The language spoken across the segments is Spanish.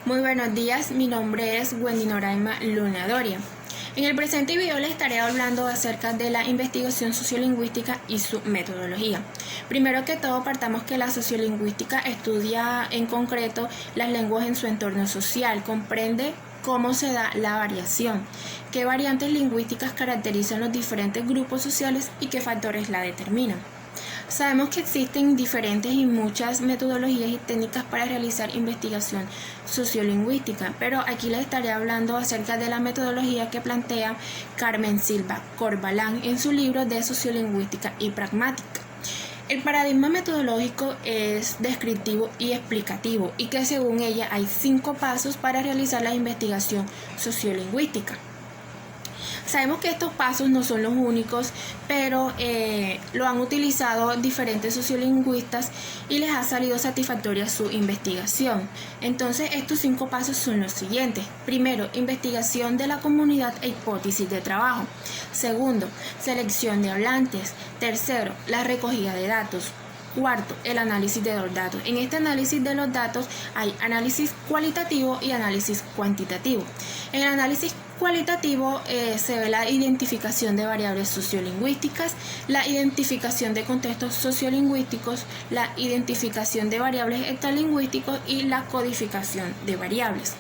Muy buenos días, mi nombre es Wendy Noraima Luna Doria. En el presente video les estaré hablando acerca de la investigación sociolingüística y su metodología. Primero que todo, partamos que la sociolingüística estudia en concreto las lenguas en su entorno social, comprende cómo se da la variación, qué variantes lingüísticas caracterizan los diferentes grupos sociales y qué factores la determinan. Sabemos que existen diferentes y muchas metodologías y técnicas para realizar investigación sociolingüística, pero aquí les estaré hablando acerca de la metodología que plantea Carmen Silva Corbalán en su libro de Sociolingüística y Pragmática. El paradigma metodológico es descriptivo y explicativo y que según ella hay 5 pasos para realizar la investigación sociolingüística. Sabemos que estos pasos no son los únicos, pero lo han utilizado diferentes sociolingüistas y les ha salido satisfactoria su investigación. Entonces, estos 5 pasos son los siguientes. Primero, investigación de la comunidad e hipótesis de trabajo. Segundo, selección de hablantes. Tercero, la recogida de datos. Cuarto, el análisis de los datos. En este análisis de los datos hay análisis cualitativo y análisis cuantitativo. En el análisis cualitativo se ve la identificación de variables sociolingüísticas, la identificación de contextos sociolingüísticos, la identificación de variables extralingüísticos y la codificación de variables.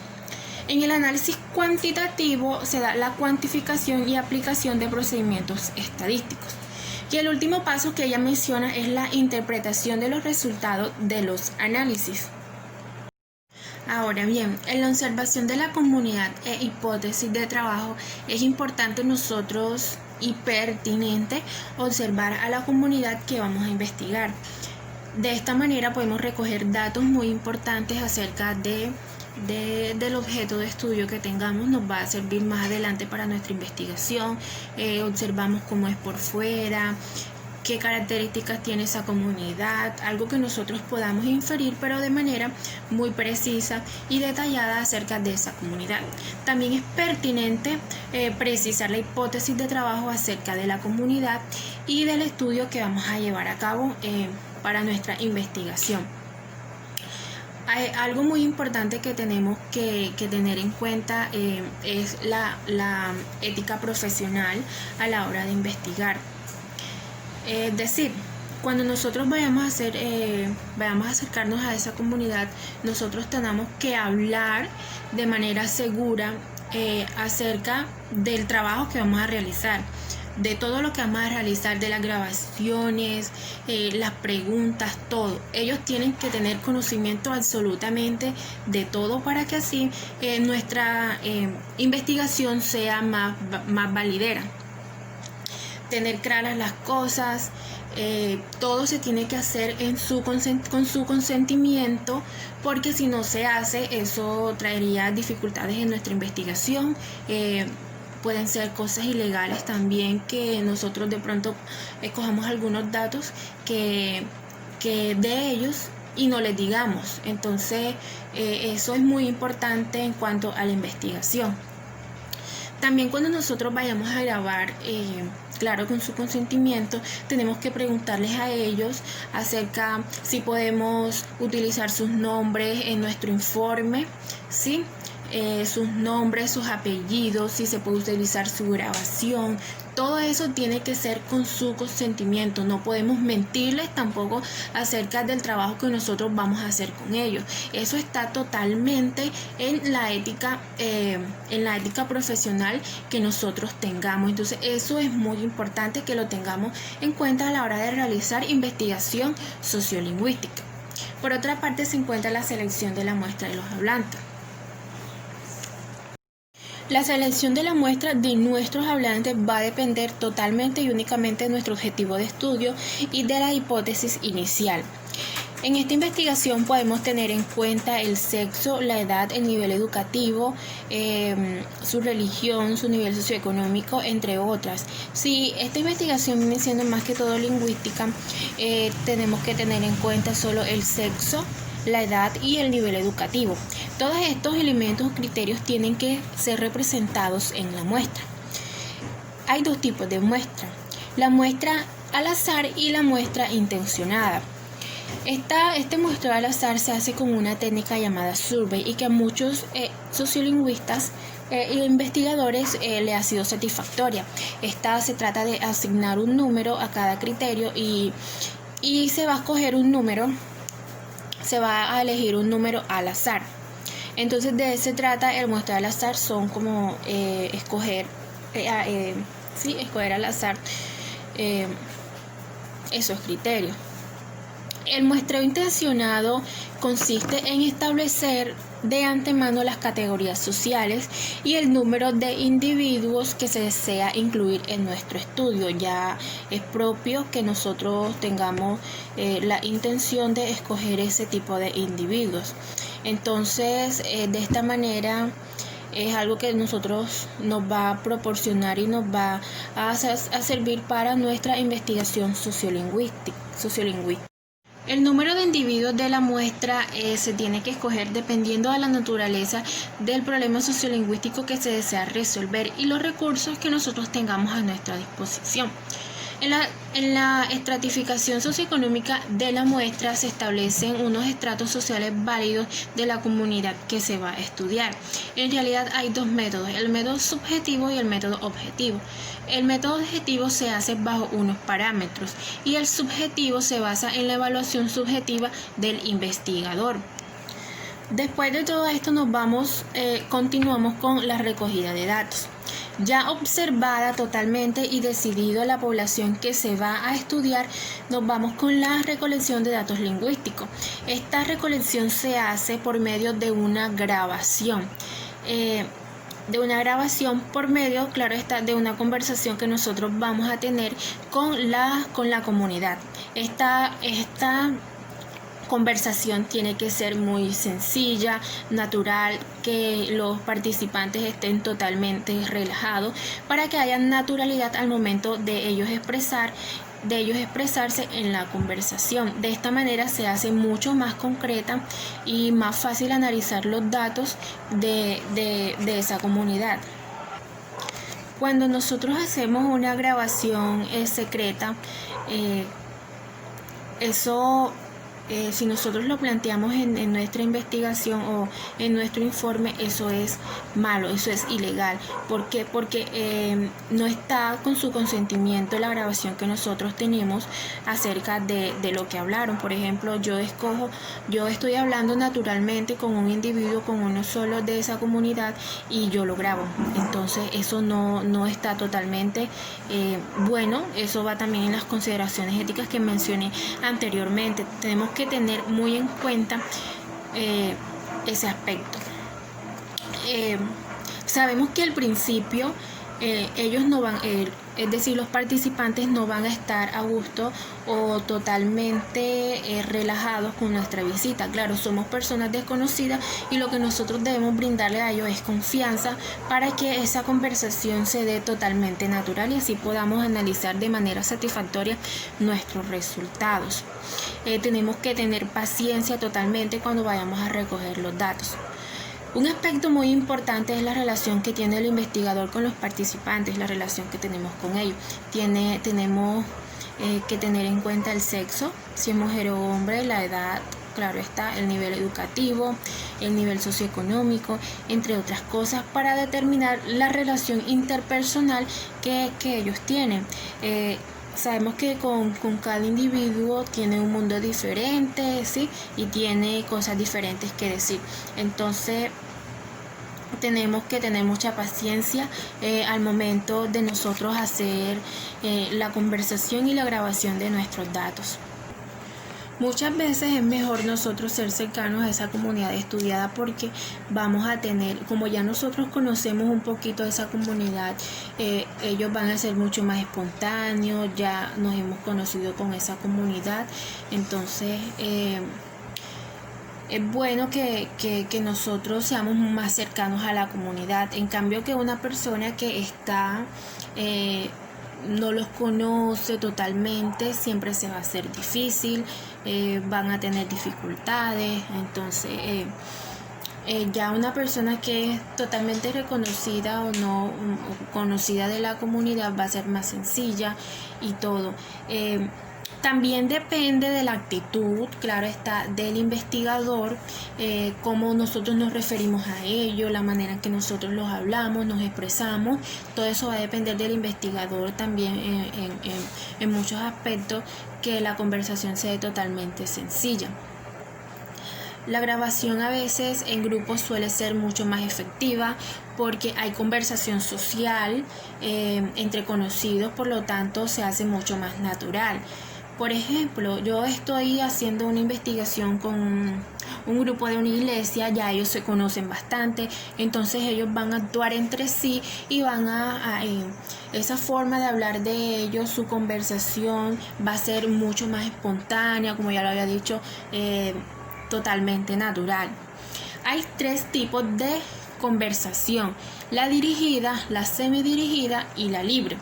En el análisis cuantitativo se da la cuantificación y aplicación de procedimientos estadísticos. Y el último paso que ella menciona es la interpretación de los resultados de los análisis. Ahora bien, en la observación de la comunidad e hipótesis de trabajo es importante nosotros y pertinente observar a la comunidad que vamos a investigar. De esta manera podemos recoger datos muy importantes acerca del objeto de estudio que tengamos. Nos va a servir más adelante para nuestra investigación. Observamos cómo es por fuera, qué características tiene esa comunidad, algo que nosotros podamos inferir, pero de manera muy precisa y detallada acerca de esa comunidad. También es pertinente precisar la hipótesis de trabajo acerca de la comunidad y del estudio que vamos a llevar a cabo para nuestra investigación. Hay algo muy importante que tenemos que tener en cuenta es la ética profesional a la hora de investigar. Es decir, cuando nosotros vayamos a acercarnos a esa comunidad, nosotros tenemos que hablar de manera segura acerca del trabajo que vamos a realizar, de todo lo que vamos a realizar, de las grabaciones, las preguntas, todo. Ellos tienen que tener conocimiento absolutamente de todo para que así nuestra investigación sea más validera. Tener claras las cosas, todo se tiene que hacer con su consentimiento, porque si no se hace, eso traería dificultades en nuestra investigación. Pueden ser cosas ilegales también, que nosotros de pronto escojamos algunos datos que de ellos y no les digamos. Entonces eso es muy importante en cuanto a la investigación. También cuando nosotros vayamos a grabar, claro, con su consentimiento, tenemos que preguntarles a ellos acerca si podemos utilizar sus nombres en nuestro informe, ¿sí? Sus nombres, sus apellidos, si se puede utilizar su grabación. Todo eso tiene que ser con su consentimiento. No podemos mentirles tampoco acerca del trabajo que nosotros vamos a hacer con ellos. Eso está totalmente en la ética profesional que nosotros tengamos. Entonces eso es muy importante que lo tengamos en cuenta a la hora de realizar investigación sociolingüística. Por otra parte, se encuentra la selección de la muestra de los hablantes. La selección de la muestra de nuestros hablantes va a depender totalmente y únicamente de nuestro objetivo de estudio y de la hipótesis inicial. En esta investigación podemos tener en cuenta el sexo, la edad, el nivel educativo, su religión, su nivel socioeconómico, entre otras. Si esta investigación viene siendo más que todo lingüística, tenemos que tener en cuenta solo el sexo, la edad y el nivel educativo. Todos estos elementos o criterios tienen que ser representados en la muestra. Hay 2 tipos de muestra: la muestra al azar y la muestra intencionada. Este muestreo al azar se hace con una técnica llamada survey y que a muchos sociolingüistas e investigadores le ha sido satisfactoria. Esta se trata de asignar un número a cada criterio y se va a escoger un número, se va a elegir un número al azar. Entonces de eso se trata el muestreo al azar, son como escoger al azar esos criterios. El muestreo intencionado consiste en establecer de antemano las categorías sociales y el número de individuos que se desea incluir en nuestro estudio. Ya es propio que nosotros tengamos la intención de escoger ese tipo de individuos. Entonces, de esta manera es algo que nosotros nos va a proporcionar y nos va a servir para nuestra investigación sociolingüística. El número de individuos de la muestra se tiene que escoger dependiendo de la naturaleza del problema sociolingüístico que se desea resolver y los recursos que nosotros tengamos a nuestra disposición. En la estratificación socioeconómica de la muestra se establecen unos estratos sociales válidos de la comunidad que se va a estudiar. En realidad hay dos métodos, el método subjetivo y el método objetivo. El método objetivo se hace bajo unos parámetros y el subjetivo se basa en la evaluación subjetiva del investigador. Después de todo esto continuamos con la recogida de datos. Ya observada totalmente y decidido la población que se va a estudiar, nos vamos con la recolección de datos lingüísticos. Esta recolección se hace por medio de una grabación. Por medio, claro está, de una conversación que nosotros vamos a tener con la comunidad. Esta conversación tiene que ser muy sencilla, natural, que los participantes estén totalmente relajados para que haya naturalidad al momento de ellos expresarse en la conversación. De esta manera se hace mucho más concreta y más fácil analizar los datos de esa comunidad. Cuando nosotros hacemos una grabación secreta, si nosotros lo planteamos en nuestra investigación o en nuestro informe, eso es malo, eso es ilegal. ¿Por qué? Porque no está con su consentimiento la grabación que nosotros tenemos acerca de lo que hablaron. Por ejemplo, yo estoy hablando naturalmente con un individuo, con uno solo de esa comunidad y yo lo grabo. Entonces eso no está totalmente bueno. Eso va también en las consideraciones éticas que mencioné anteriormente. Tenemos que tener muy en cuenta ese aspecto. Sabemos que al principio ellos no van, es decir, los participantes no van a estar a gusto o totalmente relajados con nuestra visita. Claro, somos personas desconocidas y lo que nosotros debemos brindarle a ellos es confianza para que esa conversación se dé totalmente natural y así podamos analizar de manera satisfactoria nuestros resultados. Tenemos que tener paciencia totalmente cuando vayamos a recoger los datos. Un aspecto muy importante es la relación que tiene el investigador con los participantes, la relación que tenemos con ellos. Tenemos que tener en cuenta el sexo, si es mujer o hombre, la edad, claro está, el nivel educativo, el nivel socioeconómico, entre otras cosas, para determinar la relación interpersonal que ellos tienen. Sabemos que con cada individuo tiene un mundo diferente, ¿sí? Y tiene cosas diferentes que decir. Entonces, tenemos que tener mucha paciencia al momento de nosotros hacer la conversación y la grabación de nuestros datos. Muchas veces es mejor nosotros ser cercanos a esa comunidad estudiada porque vamos a tener, como ya nosotros conocemos un poquito de esa comunidad, ellos van a ser mucho más espontáneos, ya nos hemos conocido con esa comunidad, entonces es bueno que nosotros seamos más cercanos a la comunidad. En cambio que una persona que está no los conoce totalmente, siempre se va a hacer difícil, van a tener dificultades. Entonces ya una persona que es totalmente reconocida o no conocida de la comunidad va a ser más sencilla y todo. También depende de la actitud, claro está, del investigador, cómo nosotros nos referimos a ello, la manera en que nosotros los hablamos, nos expresamos. Todo eso va a depender del investigador también en muchos aspectos, que la conversación sea totalmente sencilla. La grabación a veces en grupos suele ser mucho más efectiva porque hay conversación social entre conocidos, por lo tanto se hace mucho más natural. Por ejemplo, yo estoy haciendo una investigación con un grupo de una iglesia, ya ellos se conocen bastante, entonces ellos van a actuar entre sí y van esa forma de hablar de ellos, su conversación va a ser mucho más espontánea, como ya lo había dicho, totalmente natural. Hay 3 tipos de conversación: la dirigida, la semidirigida y la libre.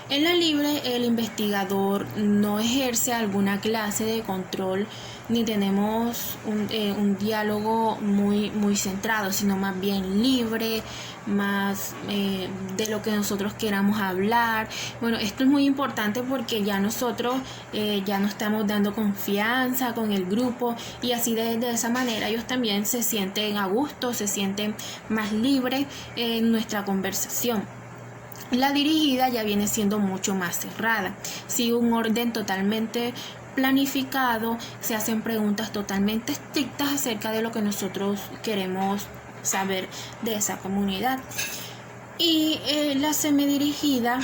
En la libre, el investigador no ejerce alguna clase de control ni tenemos un diálogo muy centrado, sino más bien libre, más de lo que nosotros queramos hablar. Bueno, esto es muy importante porque ya nosotros ya nos estamos dando confianza con el grupo y así de esa manera ellos también se sienten a gusto, se sienten más libres en nuestra conversación. La dirigida ya viene siendo mucho más cerrada, sigue un orden totalmente planificado, se hacen preguntas totalmente estrictas acerca de lo que nosotros queremos saber de esa comunidad. Y la semidirigida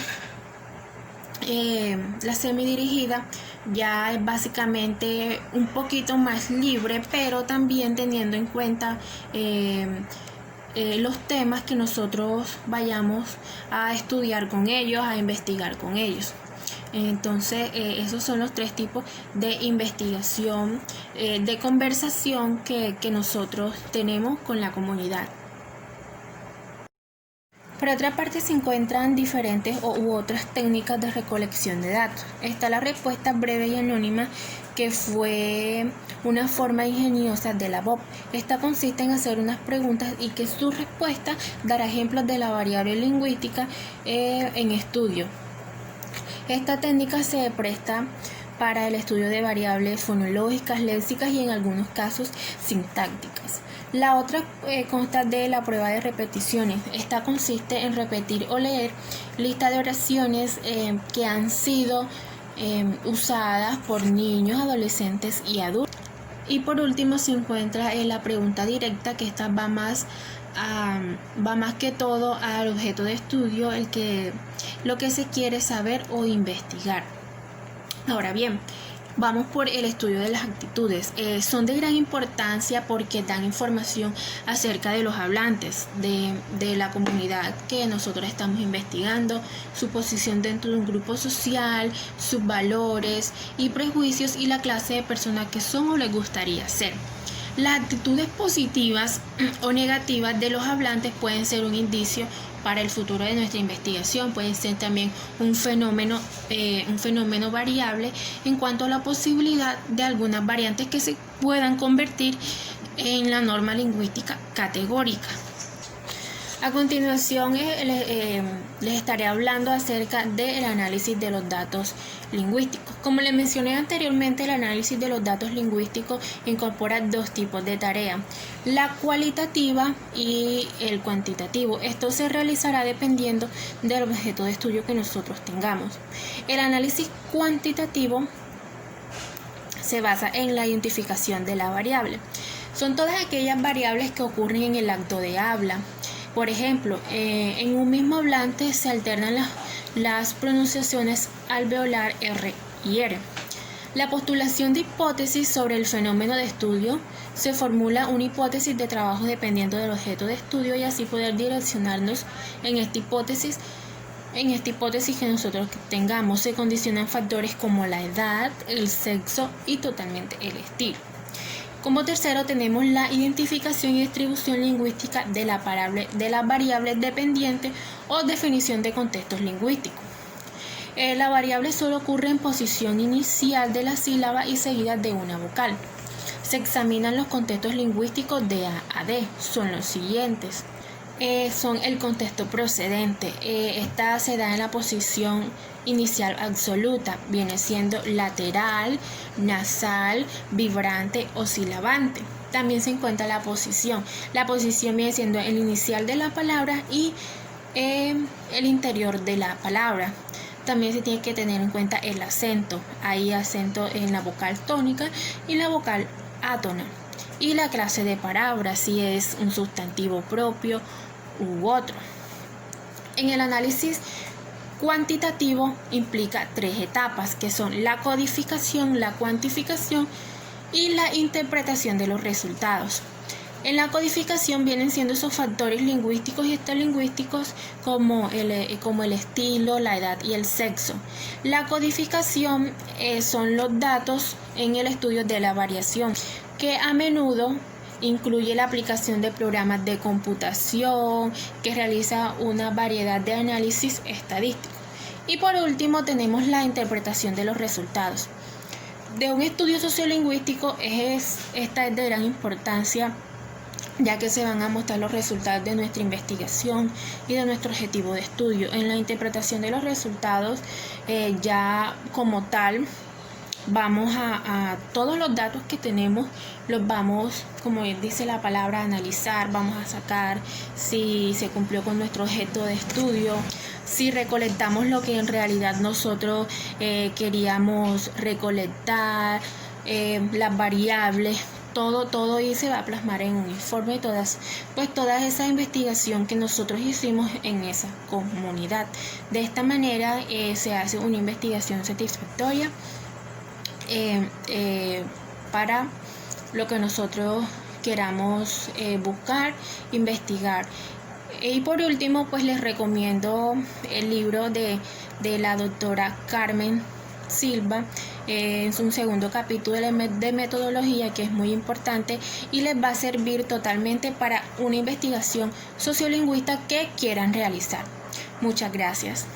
ya es básicamente un poquito más libre, pero también teniendo en cuenta los temas que nosotros vayamos a estudiar con ellos, a investigar con ellos. Entonces, esos son los 3 tipos de investigación, de conversación que nosotros tenemos con la comunidad. Por otra parte, se encuentran diferentes u otras técnicas de recolección de datos. Está la respuesta breve y anónima, que fue una forma ingeniosa de la BOP. Esta consiste en hacer unas preguntas y que su respuesta dará ejemplos de la variable lingüística en estudio. Esta técnica se presta para el estudio de variables fonológicas, léxicas y en algunos casos sintácticas. La otra consta de la prueba de repeticiones. Esta consiste en repetir o leer lista de oraciones que han sido usadas por niños, adolescentes y adultos. Y por último se encuentra la pregunta directa, que esta va más que todo al objeto de estudio, lo que se quiere saber o investigar. Ahora bien, vamos por el estudio de las actitudes. Son de gran importancia porque dan información acerca de los hablantes, de la comunidad que nosotros estamos investigando, su posición dentro de un grupo social, sus valores y prejuicios y la clase de persona que son o les gustaría ser. Las actitudes positivas o negativas de los hablantes pueden ser un indicio para el futuro de nuestra investigación, pueden ser también un fenómeno variable en cuanto a la posibilidad de algunas variantes que se puedan convertir en la norma lingüística categórica. A continuación les estaré hablando acerca del análisis de los datos lingüísticos. Como les mencioné anteriormente, el análisis de los datos lingüísticos incorpora 2 tipos de tarea: la cualitativa y el cuantitativo. Esto se realizará dependiendo del objeto de estudio que nosotros tengamos. El análisis cuantitativo se basa en la identificación de la variable. Son todas aquellas variables que ocurren en el acto de habla. Por ejemplo, en un mismo hablante se alternan las pronunciaciones alveolar R y R. La postulación de hipótesis sobre el fenómeno de estudio: se formula una hipótesis de trabajo dependiendo del objeto de estudio y así poder direccionarnos en esta hipótesis que nosotros tengamos. Se condicionan factores como la edad, el sexo y totalmente el estilo. Como tercero tenemos la identificación y distribución lingüística de la variable dependiente o definición de contextos lingüísticos. La variable solo ocurre en posición inicial de la sílaba y seguida de una vocal. Se examinan los contextos lingüísticos de A a D. Son los siguientes. Son el contexto procedente. Esta se da en la posición inicial absoluta, viene siendo lateral, nasal, vibrante o silabante. También se encuentra la posición. La posición viene siendo el inicial de la palabra y el interior de la palabra. También se tiene que tener en cuenta el acento. Hay acento en la vocal tónica y la vocal átona. Y la clase de palabra, si es un sustantivo propio u otro. En el análisis cuantitativo implica 3 etapas, que son la codificación, la cuantificación y la interpretación de los resultados. En la codificación vienen siendo esos factores lingüísticos y extralingüísticos como el estilo, la edad y el sexo. La codificación son los datos en el estudio de la variación, que a menudo incluye la aplicación de programas de computación que realiza una variedad de análisis estadístico. Y por último tenemos la interpretación de los resultados. De un estudio sociolingüístico esta es de gran importancia, ya que se van a mostrar los resultados de nuestra investigación y de nuestro objetivo de estudio. En la interpretación de los resultados, ya como tal, vamos a todos los datos que tenemos, los vamos, como dice la palabra, a analizar, vamos a sacar si se cumplió con nuestro objeto de estudio, si recolectamos lo que en realidad nosotros queríamos recolectar, las variables, todo y se va a plasmar en un informe, toda esa investigación que nosotros hicimos en esa comunidad. De esta manera se hace una investigación satisfactoria para lo que nosotros queramos buscar, investigar. Y por último, pues les recomiendo el libro de la doctora Carmen Silva, es un segundo capítulo de metodología que es muy importante y les va a servir totalmente para una investigación sociolingüística que quieran realizar. Muchas gracias.